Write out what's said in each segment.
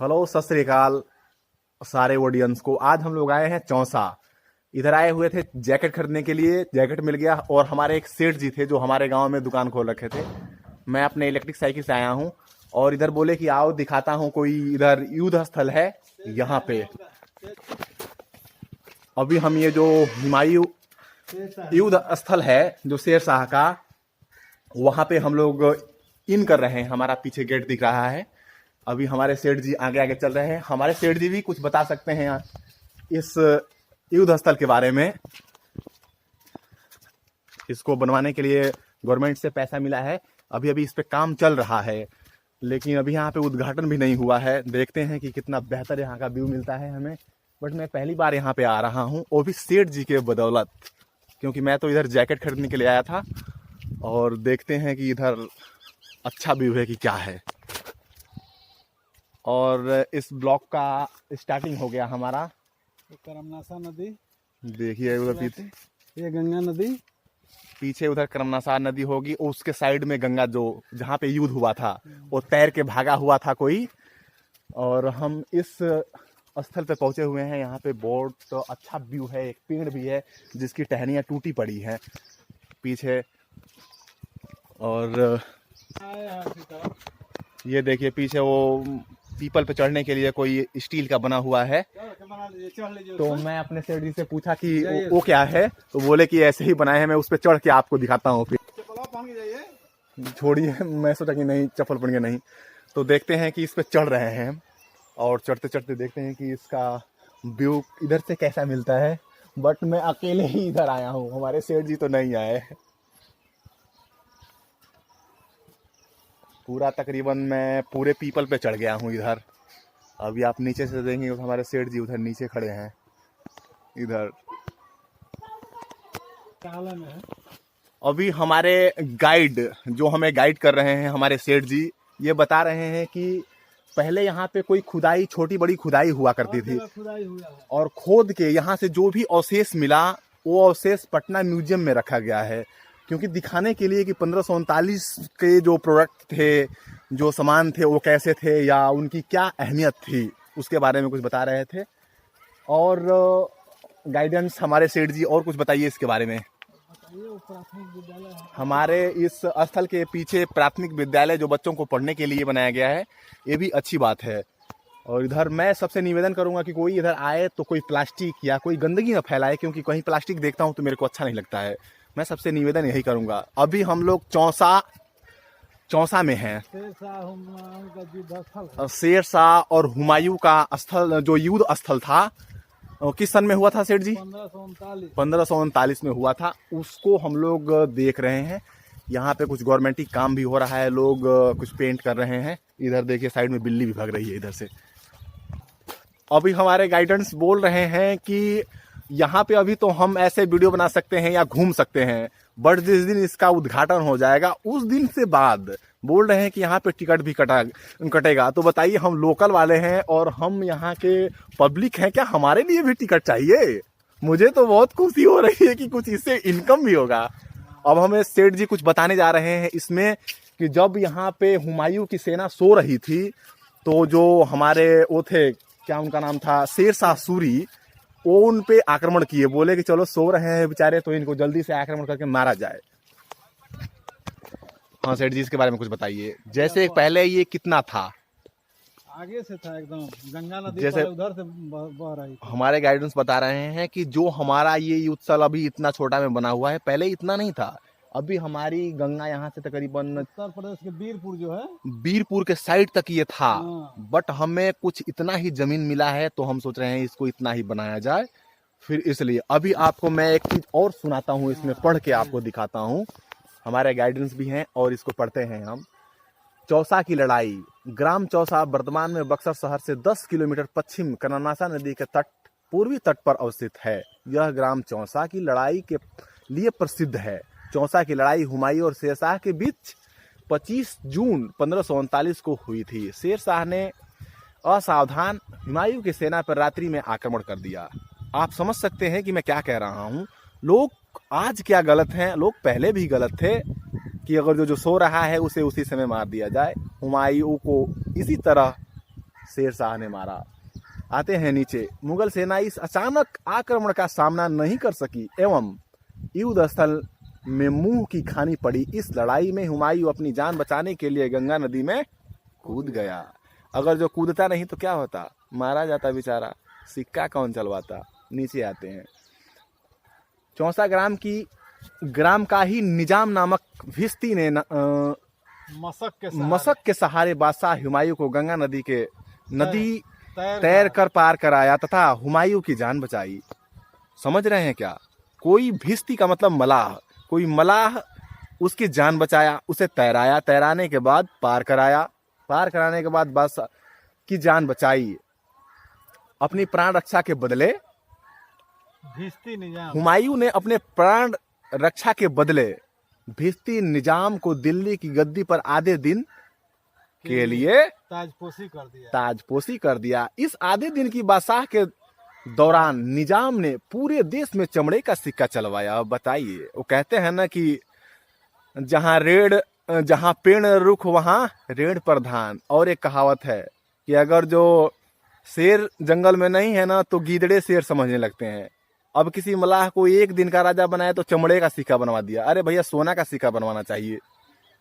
Hello, सत श्री अकाल सारे ऑडियंस को। आज हम लोग आए हैं चौसा। इधर आए हुए थे जैकेट खरीदने के लिए। जैकेट मिल गया और हमारे एक सेठ जी थे जो हमारे गांव में दुकान खोल रखे थे। मैं अपने इलेक्ट्रिक साइकिल से आया हूं और इधर बोले कि आओ दिखाता हूं, कोई इधर युद्ध स्थल है यहाँ पे। अभी हम ये जो हुमायूं युद्ध स्थल है जो शेर शाह का, वहां पे हम लोग इन कर रहे हैं। हमारा पीछे गेट दिख रहा है। अभी हमारे सेठ जी आगे आगे चल रहे हैं। हमारे सेठ जी भी कुछ बता सकते हैं इस युद्ध स्थल के बारे में। इसको बनवाने के लिए गवर्नमेंट से पैसा मिला है। अभी अभी इस पे काम चल रहा है, लेकिन अभी यहाँ पे उद्घाटन भी नहीं हुआ है। देखते हैं कि कितना बेहतर यहाँ का व्यू मिलता है हमें। बट मैं पहली बार यहाँ पे आ रहा हूँ, वो भी सेठ जी के बदौलत, क्योंकि मैं तो इधर जैकेट खरीदने के लिए आया था। और देखते हैं कि इधर अच्छा व्यू है कि क्या है। और इस ब्लॉक का स्टार्टिंग हो गया हमारा। करमनासा नदी देखिए उधर पीछे, ये गंगा नदी पीछे उधर करमनासा नदी होगी। उसके साइड में गंगा, जो जहाँ पे युद्ध हुआ था, वो तैर के भागा हुआ था कोई। और हम इस स्थल पे पहुंचे हुए हैं। यहाँ पे बहुत अच्छा व्यू है। एक पेड़ भी है जिसकी टहनियाँ टूटी पड़ी है पीछे। और ये देखिए पीछे वो पीपल पे चढ़ने के लिए कोई स्टील का बना हुआ है। तो मैं अपने सेठ जी से पूछा कि वो क्या है, तो बोले कि ऐसे ही बनाए हैं। मैं उस पर चढ़ के आपको दिखाता हूँ। फिर छोड़िए, मैं सोचा कि नहीं चप्पल पहन के नहीं। तो देखते हैं कि इस पे चढ़ रहे हैं और चढ़ते चढ़ते देखते हैं कि इसका व्यू इधर से कैसा मिलता है। बट मैं अकेले ही इधर आया हूँ, हमारे सेठ जी तो नहीं आए। पूरा तकरीबन मैं पूरे पीपल पे चढ़ गया हूँ इधर। अभी आप नीचे से देखेंगे तो हमारे सेठ जी उधर नीचे खड़े हैं इधर। अभी हमारे गाइड जो हमें गाइड कर रहे हैं, हमारे सेठ जी, ये बता रहे हैं कि पहले यहाँ पे कोई खुदाई, छोटी बड़ी खुदाई हुआ करती थी। और खोद के यहाँ से जो भी अवशेष मिला, वो अवशेष पटना म्यूजियम में रखा गया है। क्योंकि दिखाने के लिए कि 1539 के जो प्रोडक्ट थे, जो सामान थे, वो कैसे थे या उनकी क्या अहमियत थी, उसके बारे में कुछ बता रहे थे। और गाइडेंस हमारे सेठ जी, और कुछ बताइए इसके बारे में। हमारे इस स्थल के पीछे प्राथमिक विद्यालय जो बच्चों को पढ़ने के लिए बनाया गया है, ये भी अच्छी बात है। और इधर मैं सबसे निवेदन करूंगा कि कोई इधर आए तो कोई प्लास्टिक या कोई गंदगी ना फैलाए, क्योंकि कहीं प्लास्टिक देखता हूं तो मेरे को अच्छा नहीं लगता है। मैं सबसे निवेदन यही करूंगा। अभी हम लोग चौसा में हैं। शेर शाह और हुमायूं का स्थल, जो युद्ध स्थल था, किस सन में हुआ था सेठ जी? 1539 में हुआ था। उसको हम लोग देख रहे हैं। यहाँ पे कुछ गवर्नमेंटी काम भी हो रहा है। लोग कुछ पेंट कर रहे हैं। इधर देखिए साइड में बिल्ली भी भाग रही है इधर से। अभी हमारे गाइडेंस बोल रहे हैं कि यहाँ पे अभी तो हम ऐसे वीडियो बना सकते हैं या घूम सकते हैं, बट जिस दिन इसका उद्घाटन हो जाएगा उस दिन से बाद बोल रहे हैं कि यहाँ पे टिकट भी कटेगा। तो बताइए, हम लोकल वाले हैं और हम यहाँ के पब्लिक हैं, क्या हमारे लिए भी टिकट चाहिए? मुझे तो बहुत खुशी हो रही है कि कुछ इससे इनकम भी होगा। अब हमें सेठ जी कुछ बताने जा रहे हैं इसमें कि जब यहाँ पे हुमायूं की सेना सो रही थी, तो जो हमारे वो थे, क्या उनका नाम था, शेर शाह सूरी, वो उन पे आक्रमण किए। बोले कि चलो सो रहे हैं बेचारे, तो इनको जल्दी से आक्रमण करके मारा जाए। हाँ सेठ जी, इसके बारे में कुछ बताइए। जैसे पहले ये कितना था? आगे से था एकदम, गंगा नदी जैसे उधर से बह रही थी। हमारे गाइडेंस बता रहे हैं कि जो हमारा ये युद्ध स्थल अभी इतना छोटा में बना हुआ है, पहले इतना नहीं था। अभी हमारी गंगा यहाँ से तकरीबन उत्तर प्रदेश के बीरपुर जो है, बीरपुर के साइड तक ये था। बट हमें कुछ इतना ही जमीन मिला है, तो हम सोच रहे हैं इसको इतना ही बनाया जाए। फिर इसलिए अभी आपको मैं एक चीज और सुनाता हूँ, इसमें पढ़ के आपको दिखाता हूँ। हमारे गाइडेंस भी हैं और इसको पढ़ते हैं हम। चौसा की लड़ाई। ग्राम चौसा वर्तमान में बक्सर शहर से 10 किलोमीटर पश्चिम करमनासा नदी के पूर्वी तट पर अवस्थित है। यह ग्राम चौसा की लड़ाई के लिए प्रसिद्ध है। चौसा की लड़ाई हुमायूं और शेर शाह के बीच 25 जून 1539 को हुई थी। शेर शाह ने असावधान हुमायूं की सेना पर रात्रि में आक्रमण कर दिया। आप समझ सकते हैं कि मैं क्या कह रहा हूं। लोग आज क्या गलत हैं, लोग पहले भी गलत थे कि अगर जो सो रहा है उसे उसी समय मार दिया जाए। हुमायूं को इसी तरह शेरशाह ने मारा। आते हैं नीचे। मुगल सेना इस अचानक आक्रमण का सामना नहीं कर सकी एवं युद्ध स्थल में मुंह की खानी पड़ी। इस लड़ाई में हुमायूं अपनी जान बचाने के लिए गंगा नदी में कूद गया। अगर जो कूदता नहीं तो क्या होता, मारा जाता बेचारा। सिक्का कौन चलवाता। नीचे आते हैं। 64 ग्राम का ही निजाम नामक भिस्ती ने मशक के सहारे बादशाह हुमायूं को गंगा नदी तैर कर पार कराया तथा हुमायूं की जान बचाई। समझ रहे हैं क्या? कोई भिस्ती का मतलब मलाह, कोई मलाह उसकी जान बचाया, उसे तैराया, तैराने के बाद पार कराया, पार कराने के बाद बादशाह की जान बचाई। अपनी प्राण रक्षा के बदले हुमायूं ने अपने प्राण रक्षा के बदले भिस्ती निजाम को दिल्ली की गद्दी पर आधे दिन के लिए ताजपोशी कर दिया। इस आधे दिन की बादशाह के दौरान निजाम ने पूरे देश में चमड़े का सिक्का चलवाया। अब बताइए, वो कहते हैं ना कि जहां पेड़ रुख वहां रेड़ प्रधान। और एक कहावत है कि अगर जो शेर जंगल में नहीं है ना तो गीदड़े शेर समझने लगते हैं। अब किसी मलाह को एक दिन का राजा बनाया तो चमड़े का सिक्का बनवा दिया। अरे भैया, सोना का सिक्का बनवाना चाहिए।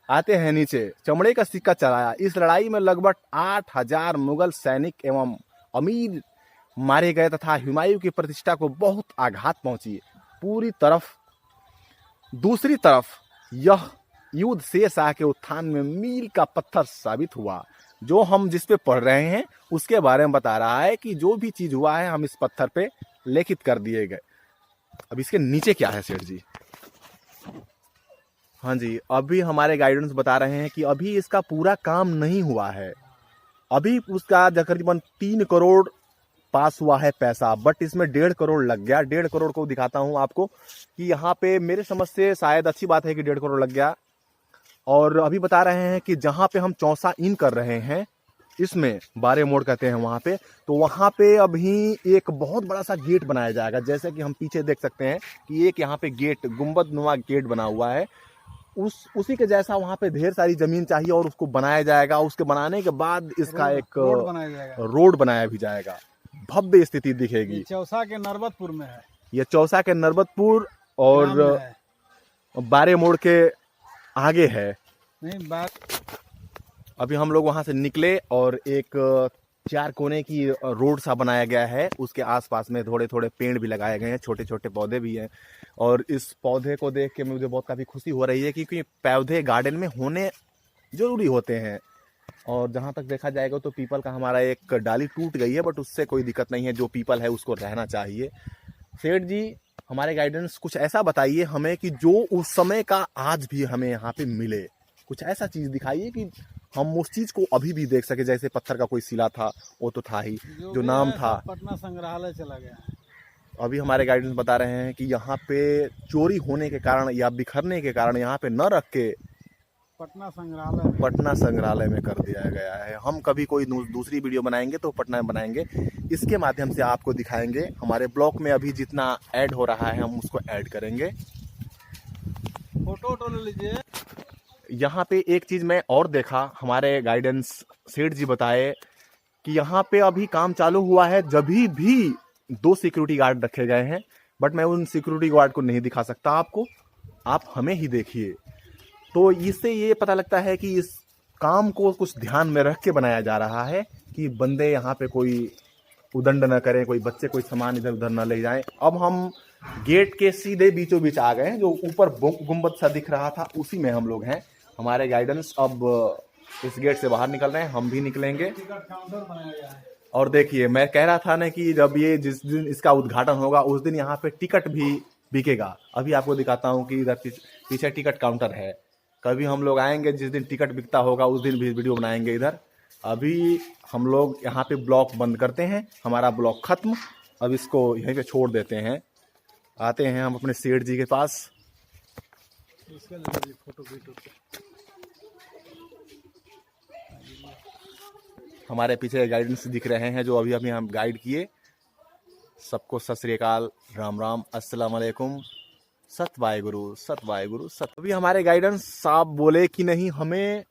आते हैं नीचे। चमड़े का सिक्का चलाया। इस लड़ाई में लगभग 8000 मुगल सैनिक एवं अमीर मारे गए तथा हुमायूं की प्रतिष्ठा को बहुत आघात पहुंची। दूसरी तरफ यह युद्ध शेरशाह के उत्थान में मील का पत्थर साबित हुआ। जो हम जिस पे पढ़ रहे हैं उसके बारे में बता रहा है कि जो भी चीज हुआ है हम इस पत्थर पे लेखित कर दिए गए। अब इसके नीचे क्या है सेठ जी? हाँ जी, अभी हमारे गाइडेंस बता रहे हैं कि अभी इसका पूरा काम नहीं हुआ है। अभी उसका तकरीबन 3 करोड़ पास हुआ है पैसा, बट इसमें 1.5 करोड़ लग गया। 1.5 करोड़ को दिखाता हूं आपको कि यहाँ पे मेरे समझ से शायद अच्छी बात है कि 1.5 करोड़ लग गया। और अभी बता रहे हैं कि जहाँ पे हम चौसा इन कर रहे हैं, इसमें बारे मोड़ कहते हैं वहाँ पे, तो वहाँ पे अभी एक बहुत बड़ा सा गेट बनाया जाएगा। जैसे कि हम पीछे देख सकते हैं कि एक यहाँ पे गेट, गुंबद नुमा गेट बना हुआ है। उसी के जैसा वहाँ पे ढेर सारी जमीन चाहिए और उसको बनाया जाएगा। उसके बनाने के बाद इसका एक रोड बनाया भी जाएगा। भव्य स्थिति दिखेगी। चौसा के नरबतपुर में है। ये चौसा के नरबतपुर और बारे मोड़ के आगे है। नहीं, अभी हम लोग वहां से निकले और एक 4 कोने की रोड सा बनाया गया है। उसके आसपास में थोड़े थोड़े पेड़ भी लगाए गए हैं, छोटे छोटे पौधे भी हैं। और इस पौधे को देख के मुझे बहुत काफ़ी खुशी हो रही है क्योंकि पौधे गार्डन में होने जरूरी होते हैं। और जहाँ तक देखा जाएगा तो पीपल का हमारा एक डाली टूट गई है, बट उससे कोई दिक्कत नहीं है। जो पीपल है उसको रहना चाहिए। सेठ जी, हमारे गाइडेंस कुछ ऐसा बताइए हमें कि जो उस समय का आज भी हमें यहाँ पे मिले। कुछ ऐसा चीज़ दिखाइए कि हम उस चीज को अभी भी देख सके। जैसे पत्थर का कोई शिला था, वो तो था ही, जो नाम था। पटना संग्रहालय चला गया। अभी हमारे गाइडेंस बता रहे हैं कि यहाँ पे चोरी होने के कारण या बिखरने के कारण यहाँ पे न रख के पटना संग्रहालय में कर दिया गया है। हम कभी कोई दूसरी वीडियो बनाएंगे तो पटना में बनाएंगे, इसके माध्यम से आपको दिखाएंगे। हमारे ब्लॉग में अभी जितना ऐड हो रहा है हम उसको ऐड करेंगे। फोटो ले लीजिए। यहाँ पे एक चीज मैं और देखा, हमारे गाइडेंस सेठ जी बताए कि यहाँ पे अभी काम चालू हुआ है जब भी 2 सिक्योरिटी गार्ड रखे गए हैं, बट मैं उन सिक्योरिटी गार्ड को नहीं दिखा सकता आपको, आप हमें ही देखिए। तो इससे ये पता लगता है कि इस काम को कुछ ध्यान में रख के बनाया जा रहा है कि बंदे यहाँ पे कोई उदंड न करें, कोई बच्चे कोई सामान इधर उधर न ले जाएं। अब हम गेट के सीधे बीचों बीच आ गए हैं। जो ऊपर गुंबद सा दिख रहा था उसी में हम लोग हैं। हमारे गाइडेंस अब इस गेट से बाहर निकल रहे हैं, हम भी निकलेंगे। और देखिए, मैं कह रहा था ना कि जब ये जिस दिन इसका उद्घाटन होगा उस दिन यहाँ पे टिकट भी बिकेगा। अभी आपको दिखाता हूँ कि इधर पीछे टिकट काउंटर है। कभी हम लोग आएंगे जिस दिन टिकट बिकता होगा उस दिन भी वीडियो बनाएंगे इधर। अभी हम लोग यहाँ पे ब्लॉग बंद करते हैं, हमारा ब्लॉग खत्म। अब इसको यहीं पे छोड़ देते हैं। आते हैं हम अपने सेठ जी के पास। हमारे पीछे गाइडेंस दिख रहे हैं जो अभी हम गाइड किए। सबको सत श्री अकाल, राम राम, अस्सलाम वालेकुम, सत वाहेगुरु, सत वाहेगुरु, सत। अभी हमारे गाइडेंस साहब बोले कि नहीं, हमें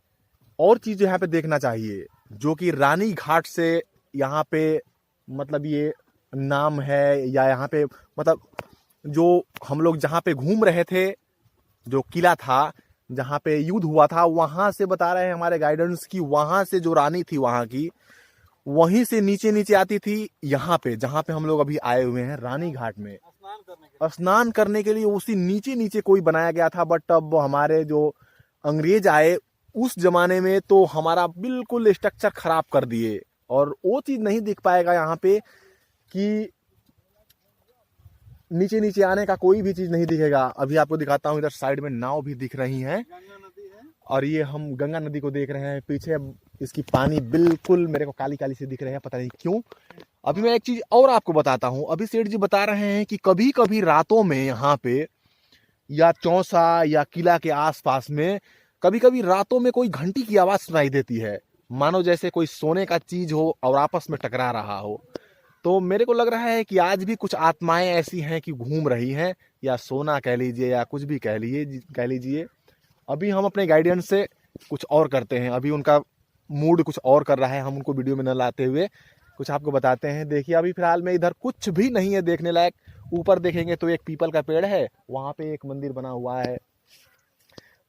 और चीज़ यहाँ पे देखना चाहिए जो कि रानी घाट से यहाँ पे मतलब ये नाम है, या यहाँ पे मतलब जो हम लोग जहाँ पे घूम रहे थे, जो किला था जहाँ पे युद्ध हुआ था, वहां से बता रहे हैं हमारे गाइडेंस की वहां से जो रानी थी वहां की, वहीं से नीचे नीचे आती थी यहाँ पे जहाँ पे हम लोग अभी आए हुए हैं रानी घाट में स्नान करने के लिए। उसी नीचे नीचे कोई बनाया गया था, बट अब हमारे जो अंग्रेज आए उस जमाने में तो हमारा बिल्कुल स्ट्रक्चर खराब कर दिए, और वो चीज नहीं दिख पाएगा यहाँ पे कि नीचे नीचे आने का कोई भी चीज नहीं दिखेगा। अभी आपको दिखाता हूँ, इधर साइड में नाव भी दिख रही हैं, गंगा नदी है। और ये हम गंगा नदी को देख रहे हैं पीछे। इसकी पानी बिल्कुल मेरे को काली काली से दिख रहे हैं, पता नहीं क्यों। अभी मैं एक चीज और आपको बताता हूँ। अभी सेठ जी बता रहे हैं कि कभी कभी रातों में यहाँ पे या चौसा या किला के आसपास में कभी कभी रातों में कोई घंटी की आवाज सुनाई देती है, मानो जैसे कोई सोने का चीज हो और आपस में टकरा रहा हो। तो मेरे को लग रहा है कि आज भी कुछ आत्माएं ऐसी हैं कि घूम रही हैं, या सोना कह लीजिए या कुछ भी कह लीजिए। अभी हम अपने गाइडेंस से कुछ और करते हैं। अभी उनका मूड कुछ और कर रहा है, हम उनको वीडियो में न लाते हुए कुछ आपको बताते हैं। देखिए अभी फिलहाल में इधर कुछ भी नहीं है देखने लायक। ऊपर देखेंगे तो एक पीपल का पेड़ है, वहां पे एक मंदिर बना हुआ है।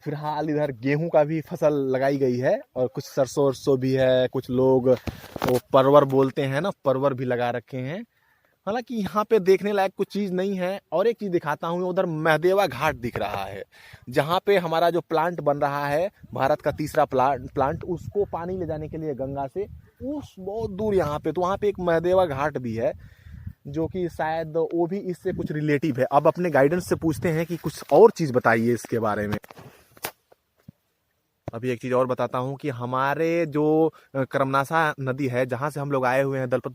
फिलहाल इधर गेहूं का भी फसल लगाई गई है, और कुछ सरसों वरसों भी है। कुछ लोग वो परवर बोलते हैं ना, परवर भी लगा रखे हैं। हालांकि यहाँ पे देखने लायक कुछ चीज नहीं है। और एक चीज दिखाता हूँ, उधर महदेवा घाट दिख रहा है, जहाँ पे हमारा जो प्लांट बन रहा है, भारत का तीसरा प्लांट, उसको पानी ले जाने के लिए गंगा से उस बहुत दूर यहाँ पे, तो वहाँ पे एक महदेवा घाट भी है, जो कि शायद वो भी इससे कुछ रिलेटिव है। अब अपने गाइडेंस से पूछते हैं कि कुछ और चीज बताइए इसके बारे में। अभी एक चीज और बताता हूँ कि हमारे जो कर्मनासा नदी है, जहाँ से हम लोग आए हुए हैं दलपत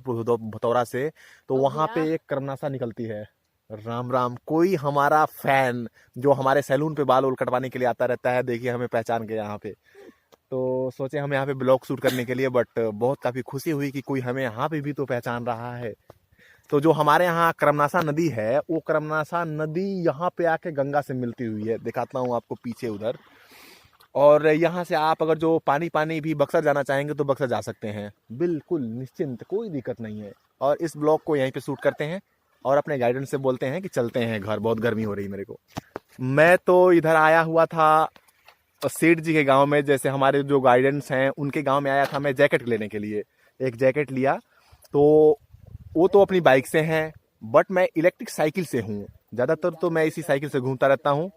भतौरा से, तो वहां पे एक कर्मनासा निकलती है। राम राम, कोई हमारा फैन जो हमारे सैलून पे बाल वोल कटवाने के लिए आता रहता है, देखिए हमें पहचान के यहाँ पे। तो सोचे हम यहाँ पे ब्लॉग शूट करने के लिए, बट बहुत काफी खुशी हुई कि कोई हमें यहाँ पे भी तो पहचान रहा है। तो जो हमारे यहाँ कर्मनासा नदी है, वो कर्मनासा नदी यहाँ पे आके गंगा से मिलती हुई है। दिखाता हूँ आपको पीछे उधर। और यहाँ से आप अगर जो पानी भी बक्सर जाना चाहेंगे तो बक्सर जा सकते हैं, बिल्कुल निश्चिंत, कोई दिक्कत नहीं है। और इस ब्लॉग को यहीं पे शूट करते हैं और अपने गाइडेंस से बोलते हैं कि चलते हैं घर, बहुत गर्मी हो रही मेरे को। मैं तो इधर आया हुआ था सेठ जी के गांव में, जैसे हमारे जो गाइडेंस हैं उनके गांव में आया था मैं जैकेट लेने के लिए। एक जैकेट लिया, तो वो तो अपनी बाइक से हैं, बट मैं इलेक्ट्रिक साइकिल से हूँ। ज़्यादातर तो मैं इसी साइकिल से घूमता रहता हूँ।